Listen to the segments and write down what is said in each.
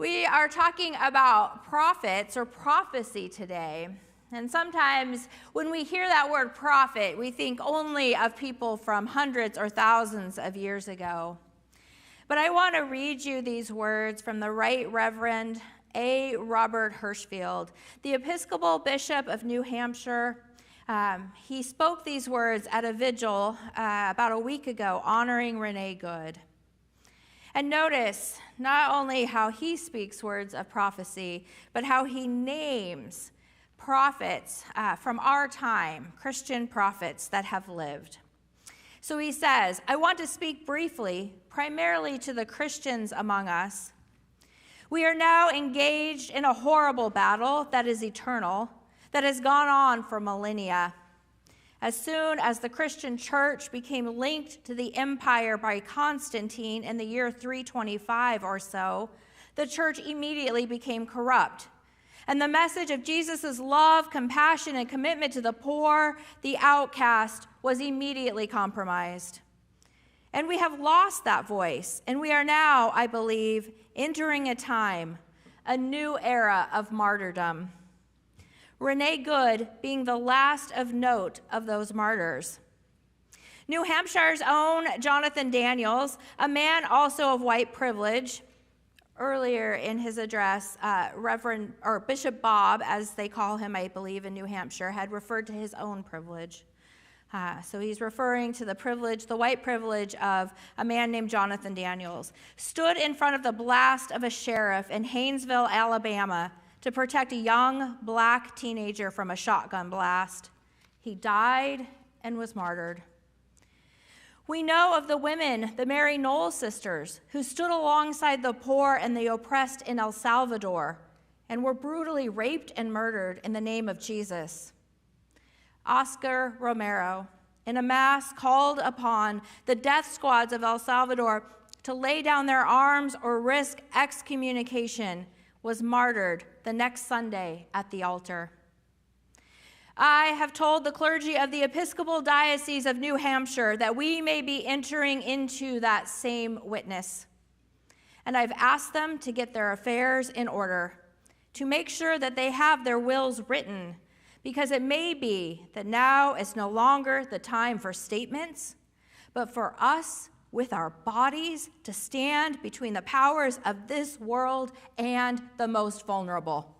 We are talking about prophets or prophecy today. And sometimes when we hear that word prophet, we think only of people from hundreds or thousands of years ago. But I want to read you these words from the Right Reverend A. Robert Hirschfield, the Episcopal Bishop of New Hampshire. He spoke these words at a vigil about a week ago honoring Renee Good. And notice not only how he speaks words of prophecy, but how he names prophets from our time, Christian prophets that have lived. So he says, I want to speak briefly, primarily to the Christians among us. We are now engaged in a horrible battle that is eternal, that has gone on for millennia. As soon as the Christian church became linked to the empire by Constantine in the year 325 or so, the church immediately became corrupt. And the message of Jesus' love, compassion, and commitment to the poor, the outcast, was immediately compromised. And we have lost that voice, and we are now, I believe, entering a new era of martyrdom. Renee Good being the last of note of those martyrs. New Hampshire's own Jonathan Daniels, a man also of white privilege, earlier in his address, Reverend or Bishop Bob, as they call him, I believe, in New Hampshire, had referred to his own privilege. So he's referring to the white privilege of a man named Jonathan Daniels, stood in front of the blast of a sheriff in Haynesville, Alabama, to protect a young black teenager from a shotgun blast. He died and was martyred. We know of the women, the Mary Knowles sisters, who stood alongside the poor and the oppressed in El Salvador and were brutally raped and murdered in the name of Jesus. Oscar Romero, in a mass called upon the death squads of El Salvador to lay down their arms or risk excommunication, was martyred the next Sunday at the altar. I have told the clergy of the Episcopal Diocese of New Hampshire that we may be entering into that same witness. And I've asked them to get their affairs in order, to make sure that they have their wills written, because it may be that now is no longer the time for statements, but for us with our bodies to stand between the powers of this world and the most vulnerable.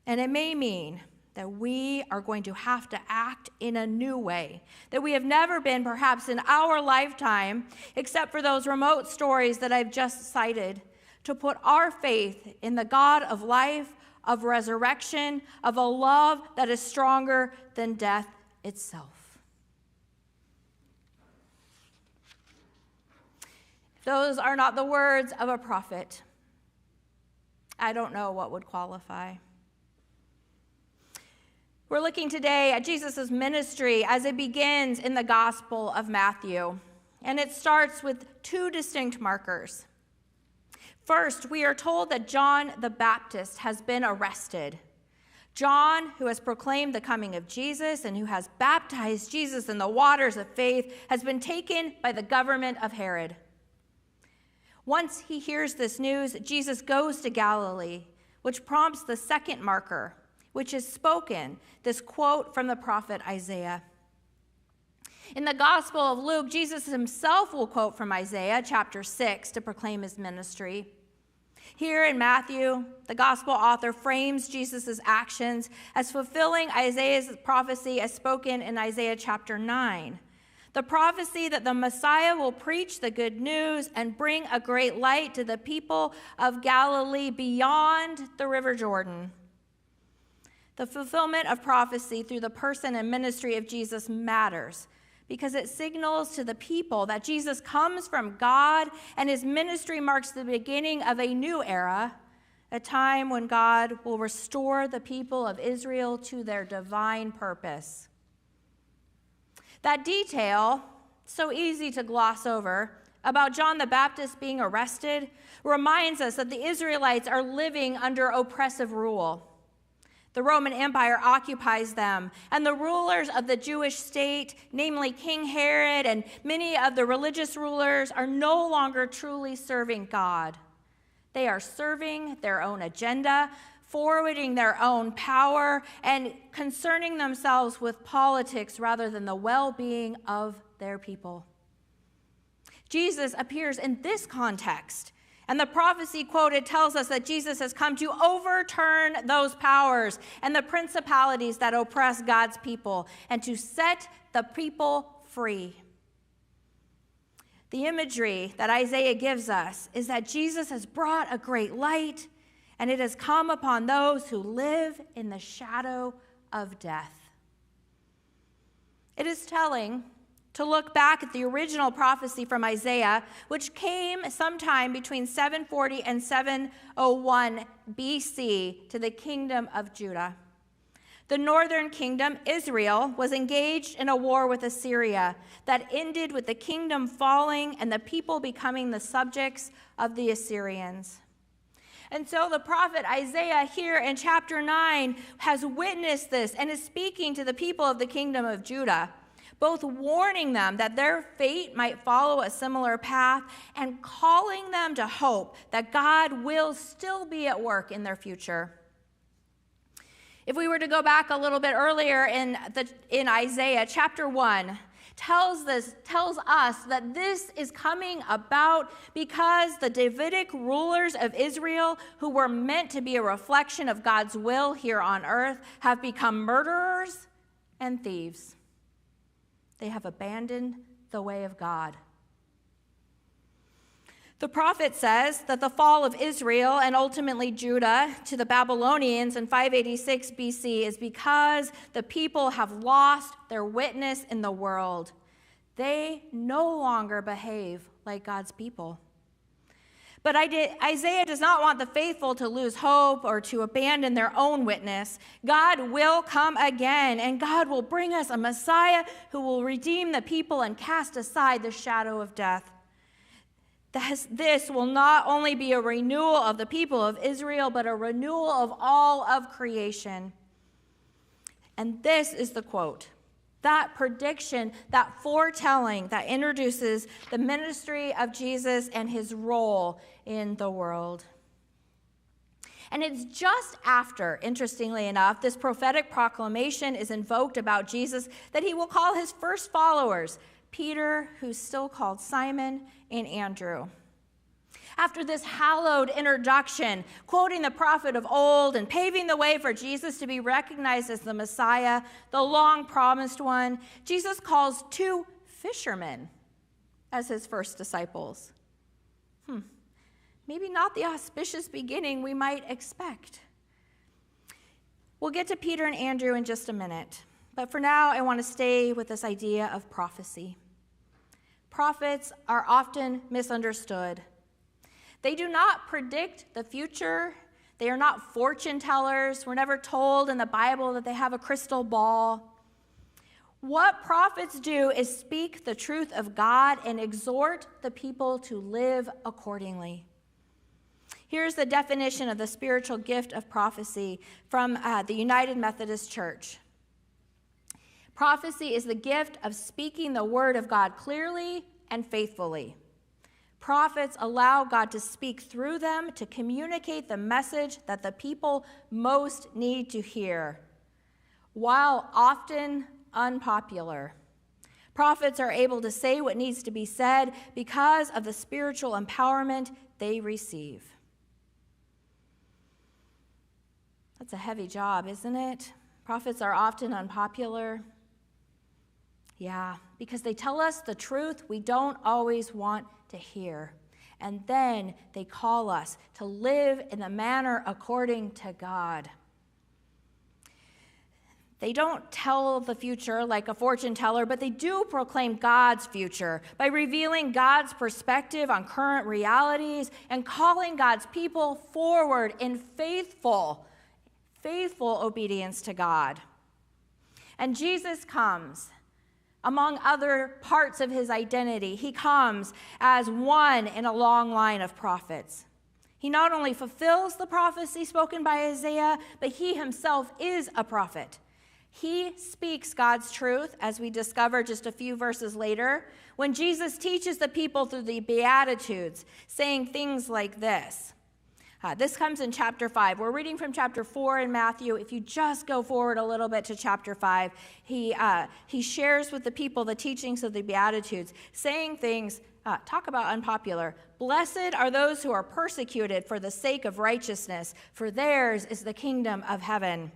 And it may mean that we are going to have to act in a new way, that we have never been perhaps in our lifetime, except for those remote stories that I've just cited, to put our faith in the God of life, of resurrection, of a love that is stronger than death itself. Those are not the words of a prophet. I don't know what would qualify. We're looking today at Jesus' ministry as it begins in the Gospel of Matthew, and it starts with two distinct markers. First, we are told that John the Baptist has been arrested. John, who has proclaimed the coming of Jesus and who has baptized Jesus in the waters of faith, has been taken by the government of Herod. Once he hears this news, Jesus goes to Galilee, which prompts the second marker, which is spoken, this quote from the prophet Isaiah. In the Gospel of Luke, Jesus himself will quote from Isaiah chapter 6 to proclaim his ministry. Here in Matthew, the Gospel author frames Jesus' actions as fulfilling Isaiah's prophecy as spoken in Isaiah chapter 9. The prophecy that the Messiah will preach the good news and bring a great light to the people of Galilee beyond the River Jordan. The fulfillment of prophecy through the person and ministry of Jesus matters because it signals to the people that Jesus comes from God and his ministry marks the beginning of a new era, a time when God will restore the people of Israel to their divine purpose. That detail, so easy to gloss over, about John the Baptist being arrested, reminds us that the Israelites are living under oppressive rule. The Roman Empire occupies them, and the rulers of the Jewish state, namely King Herod and many of the religious rulers, are no longer truly serving God. They are serving their own agenda, forwarding their own power, and concerning themselves with politics rather than the well-being of their people. Jesus appears in this context, and the prophecy quoted tells us that Jesus has come to overturn those powers and the principalities that oppress God's people and to set the people free. The imagery that Isaiah gives us is that Jesus has brought a great light, and it has come upon those who live in the shadow of death. It is telling to look back at the original prophecy from Isaiah, which came sometime between 740 and 701 BC to the kingdom of Judah. The northern kingdom, Israel, was engaged in a war with Assyria that ended with the kingdom falling and the people becoming the subjects of the Assyrians. And so the prophet Isaiah here in chapter 9 has witnessed this and is speaking to the people of the kingdom of Judah, both warning them that their fate might follow a similar path and calling them to hope that God will still be at work in their future. If we were to go back a little bit earlier in Isaiah, chapter 1 tells us that this is coming about because the Davidic rulers of Israel, who were meant to be a reflection of God's will here on earth, have become murderers and thieves. They have abandoned the way of God. The prophet says that the fall of Israel and ultimately Judah to the Babylonians in 586 BC is because the people have lost their witness in the world. They no longer behave like God's people. But Isaiah does not want the faithful to lose hope or to abandon their own witness. God will come again, and God will bring us a Messiah who will redeem the people and cast aside the shadow of death. This will not only be a renewal of the people of Israel, but a renewal of all of creation. And this is the quote, that prediction, that foretelling that introduces the ministry of Jesus and his role in the world. And it's just after, interestingly enough, this prophetic proclamation is invoked about Jesus that he will call his first followers, Peter, who's still called Simon, and Andrew. After this hallowed introduction, quoting the prophet of old and paving the way for Jesus to be recognized as the Messiah, the long-promised one, Jesus calls 2 fishermen as his first disciples. Maybe not the auspicious beginning we might expect. We'll get to Peter and Andrew in just a minute, but for now I want to stay with this idea of prophecy. Prophets are often misunderstood. They do not predict the future. They are not fortune tellers. We're never told in the Bible that they have a crystal ball. What prophets do is speak the truth of God and exhort the people to live accordingly. Here's the definition of the spiritual gift of prophecy from the United Methodist Church. Prophecy is the gift of speaking the word of God clearly and faithfully. Prophets allow God to speak through them to communicate the message that the people most need to hear, while often unpopular. Prophets are able to say what needs to be said because of the spiritual empowerment they receive. That's a heavy job, isn't it? Prophets are often unpopular. Yeah, because they tell us the truth we don't always want to hear. And then they call us to live in the manner according to God. They don't tell the future like a fortune teller, but they do proclaim God's future by revealing God's perspective on current realities and calling God's people forward in faithful obedience to God. And Jesus comes. Among other parts of his identity, he comes as one in a long line of prophets. He not only fulfills the prophecy spoken by Isaiah, but he himself is a prophet. He speaks God's truth, as we discover just a few verses later, when Jesus teaches the people through the Beatitudes, saying things like this: This comes in chapter 5. We're reading from chapter 4 in Matthew. If you just go forward a little bit to chapter 5, he shares with the people the teachings of the Beatitudes, saying things, talk about unpopular. Blessed are those who are persecuted for the sake of righteousness, for theirs is the kingdom of heaven.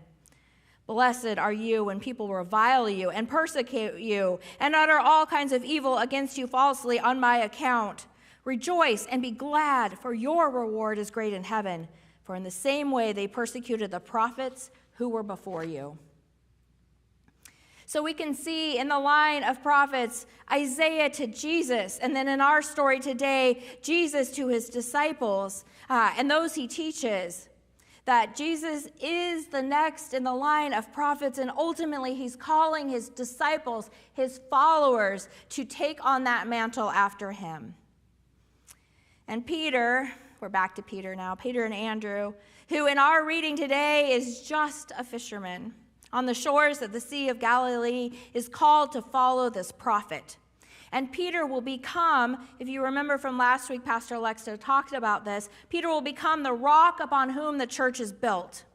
Blessed are you when people revile you and persecute you and utter all kinds of evil against you falsely on my account. Rejoice and be glad, for your reward is great in heaven. For in the same way they persecuted the prophets who were before you. So we can see in the line of prophets, Isaiah to Jesus, and then in our story today, Jesus to his disciples and those he teaches, that Jesus is the next in the line of prophets, and ultimately he's calling his disciples, his followers, to take on that mantle after him. And Peter, we're back to Peter now, Peter and Andrew, who in our reading today is just a fisherman on the shores of the Sea of Galilee, is called to follow this prophet. And Peter will become, if you remember from last week, Pastor Alexa talked about this, Peter will become the rock upon whom the church is built.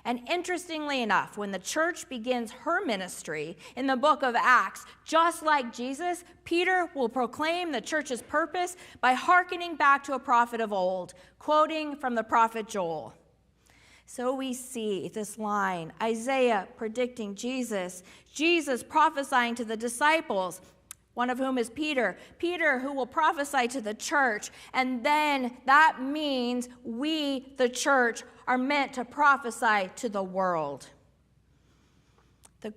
And interestingly enough, when the church begins her ministry in the book of Acts, just like Jesus, Peter will proclaim the church's purpose by hearkening back to a prophet of old, quoting from the prophet Joel. So we see this line, Isaiah predicting Jesus, Jesus prophesying to the disciples, one of whom is Peter, Peter who will prophesy to the church, and then that means we, the church, are meant to prophesy to the world. This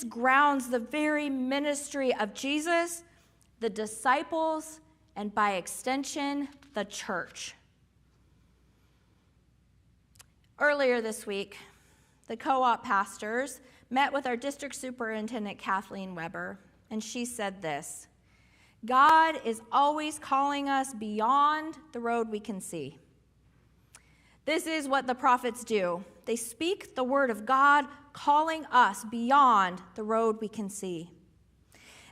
grounds the very ministry of Jesus, the disciples, and by extension, the church. Earlier this week, the co-op pastors met with our district superintendent, Kathleen Weber, and she said this: God is always calling us beyond the road we can see. This is what the prophets do. They speak the word of God, calling us beyond the road we can see.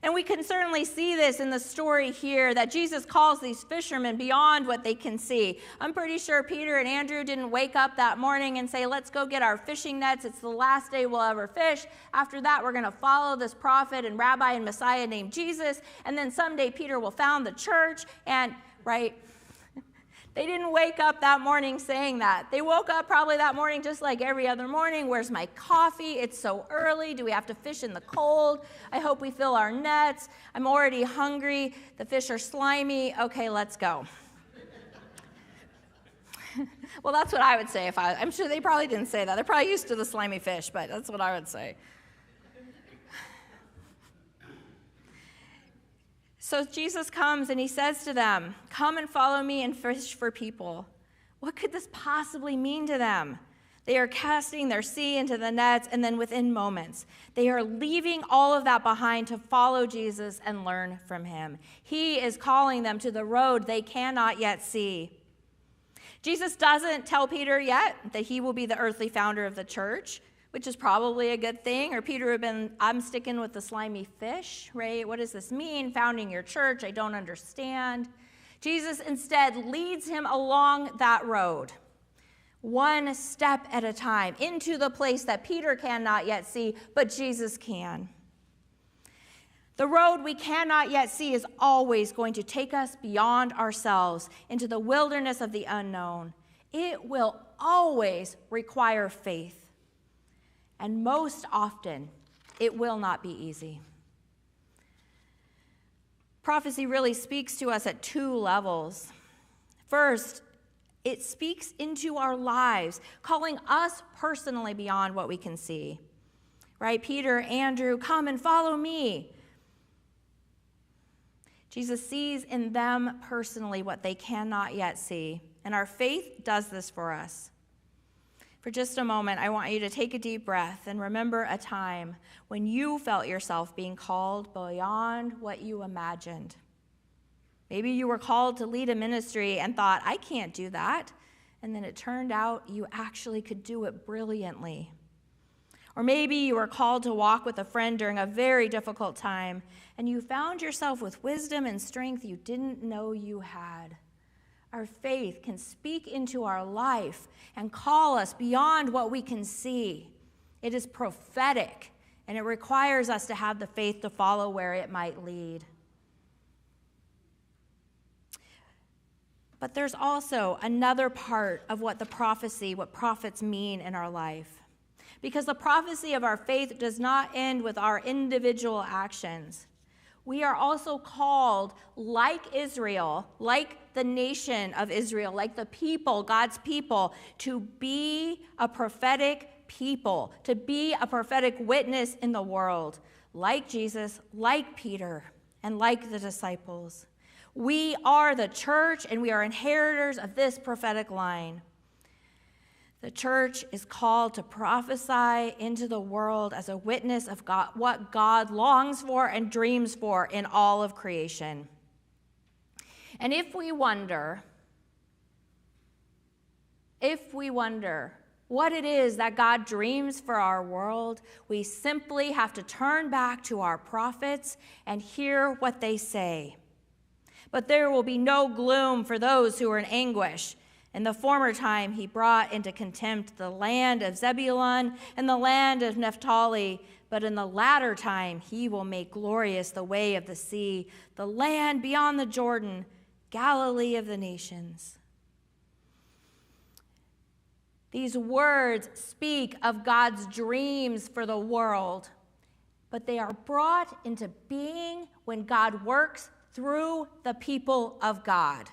And we can certainly see this in the story here, that Jesus calls these fishermen beyond what they can see. I'm pretty sure Peter and Andrew didn't wake up that morning and say, let's go get our fishing nets. It's the last day we'll ever fish. After that, we're going to follow this prophet and rabbi and Messiah named Jesus. And then someday Peter will found the church. And, right, they didn't wake up that morning saying that. They woke up probably that morning just like every other morning. Where's my coffee? It's so early. Do we have to fish in the cold? I hope we fill our nets. I'm already hungry. The fish are slimy. Okay, let's go. Well, that's what I would say I'm sure they probably didn't say that. They're probably used to the slimy fish, but that's what I would say. So Jesus comes and he says to them, come and follow me and fish for people. What could this possibly mean to them? They are casting their sea into the nets, and then within moments, they are leaving all of that behind to follow Jesus and learn from him. He is calling them to the road they cannot yet see. Jesus doesn't tell Peter yet that he will be the earthly founder of the church, which is probably a good thing. Or Peter would have been, I'm sticking with the slimy fish, right? What does this mean, founding your church? I don't understand. Jesus instead leads him along that road, one step at a time, into the place that Peter cannot yet see, but Jesus can. The road we cannot yet see is always going to take us beyond ourselves into the wilderness of the unknown. It will always require faith. And most often, it will not be easy. Prophecy really speaks to us at two levels. First, it speaks into our lives, calling us personally beyond what we can see. Right? Peter, Andrew, come and follow me. Jesus sees in them personally what they cannot yet see. And our faith does this for us. For just a moment, I want you to take a deep breath and remember a time when you felt yourself being called beyond what you imagined. Maybe you were called to lead a ministry and thought, I can't do that. And then it turned out you actually could do it brilliantly. Or maybe you were called to walk with a friend during a very difficult time, and you found yourself with wisdom and strength you didn't know you had. Our faith can speak into our life and call us beyond what we can see. It is prophetic, and it requires us to have the faith to follow where it might lead. But there's also another part of what prophets mean in our life. Because the prophecy of our faith does not end with our individual actions. We are also called, like Israel, like the nation of Israel, like the people, God's people, to be a prophetic people, to be a prophetic witness in the world, like Jesus, like Peter, and like the disciples. We are the church, and we are inheritors of this prophetic line. The church is called to prophesy into the world as a witness of God, what God longs for and dreams for in all of creation. And if we wonder what it is that God dreams for our world, we simply have to turn back to our prophets and hear what they say. But there will be no gloom for those who are in anguish. In the former time, he brought into contempt the land of Zebulun and the land of Naphtali. But in the latter time, he will make glorious the way of the sea, the land beyond the Jordan, Galilee of the nations. These words speak of God's dreams for the world, but they are brought into being when God works through the people of God.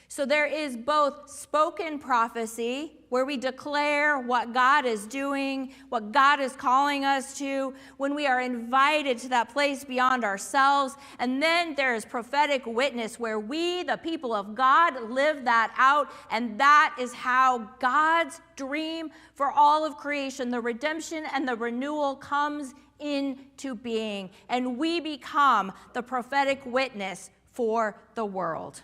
So there is both spoken prophecy, where we declare what God is doing, what God is calling us to, when we are invited to that place beyond ourselves. And then there is prophetic witness, where we, the people of God, live that out. And that is how God's dream for all of creation, the redemption and the renewal, comes into being. And we become the prophetic witness for the world.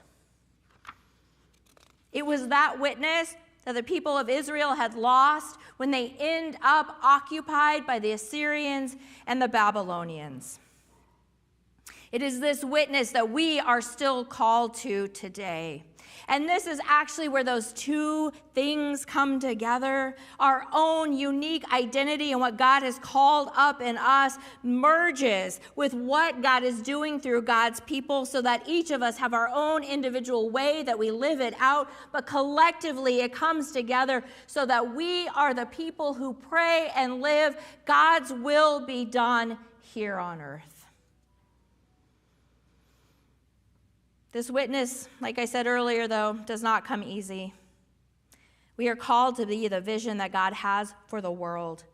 It was that witness that the people of Israel had lost when they end up occupied by the Assyrians and the Babylonians. It is this witness that we are still called to today. And this is actually where those two things come together. Our own unique identity and what God has called up in us merges with what God is doing through God's people, so that each of us have our own individual way that we live it out, but collectively it comes together so that we are the people who pray and live God's will be done here on earth. This witness, like I said earlier, though, does not come easy. We are called to be the vision that God has for the world,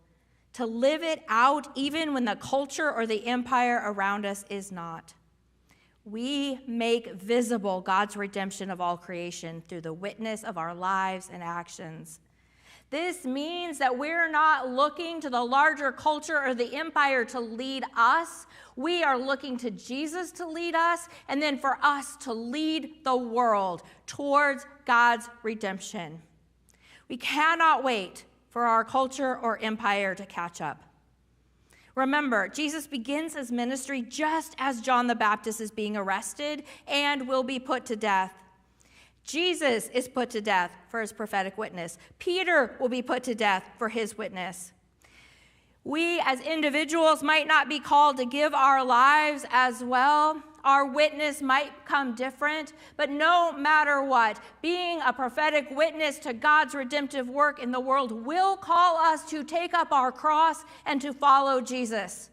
to live it out even when the culture or the empire around us is not. We make visible God's redemption of all creation through the witness of our lives and actions. This means that we're not looking to the larger culture or the empire to lead us. We are looking to Jesus to lead us, and then for us to lead the world towards God's redemption. We cannot wait for our culture or empire to catch up. Remember, Jesus begins his ministry just as John the Baptist is being arrested and will be put to death. Jesus is put to death for his prophetic witness. Peter will be put to death for his witness. We as individuals might not be called to give our lives as well. Our witness might come different, but no matter what, being a prophetic witness to God's redemptive work in the world will call us to take up our cross and to follow Jesus.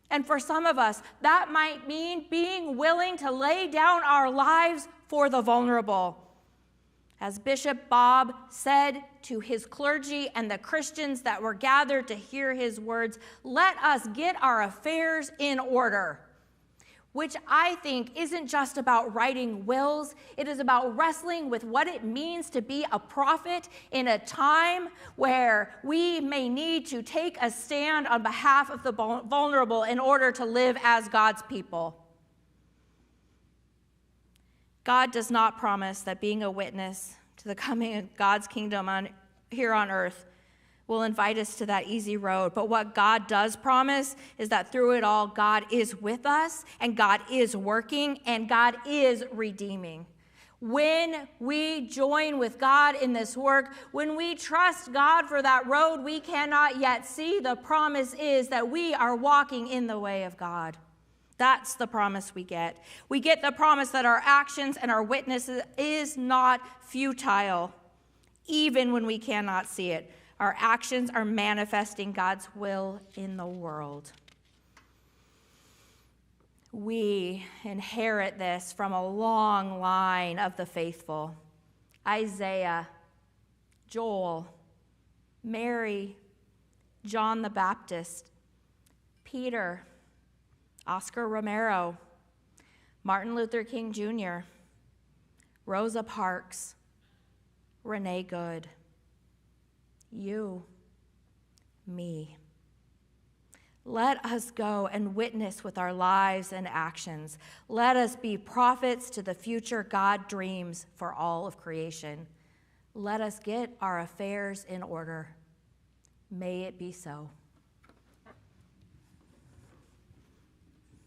And for some of us, that might mean being willing to lay down our lives for the vulnerable. As Bishop Bob said to his clergy and the Christians that were gathered to hear his words, let us get our affairs in order. Which I think isn't just about writing wills. It is about wrestling with what it means to be a prophet in a time where we may need to take a stand on behalf of the vulnerable in order to live as God's people. God does not promise that being a witness to the coming of God's kingdom here on earth will invite us to that easy road. But what God does promise is that through it all, God is with us, and God is working, and God is redeeming. When we join with God in this work, when we trust God for that road we cannot yet see, the promise is that we are walking in the way of God. That's the promise we get. We get the promise that our actions and our witness is not futile, even when we cannot see it. Our actions are manifesting God's will in the world. We inherit this from a long line of the faithful. Isaiah, Joel, Mary, John the Baptist, Peter, Oscar Romero, Martin Luther King Jr., Rosa Parks, Renee Good, you, me. Let us go and witness with our lives and actions. Let us be prophets to the future God dreams for all of creation. Let us get our affairs in order. May it be so.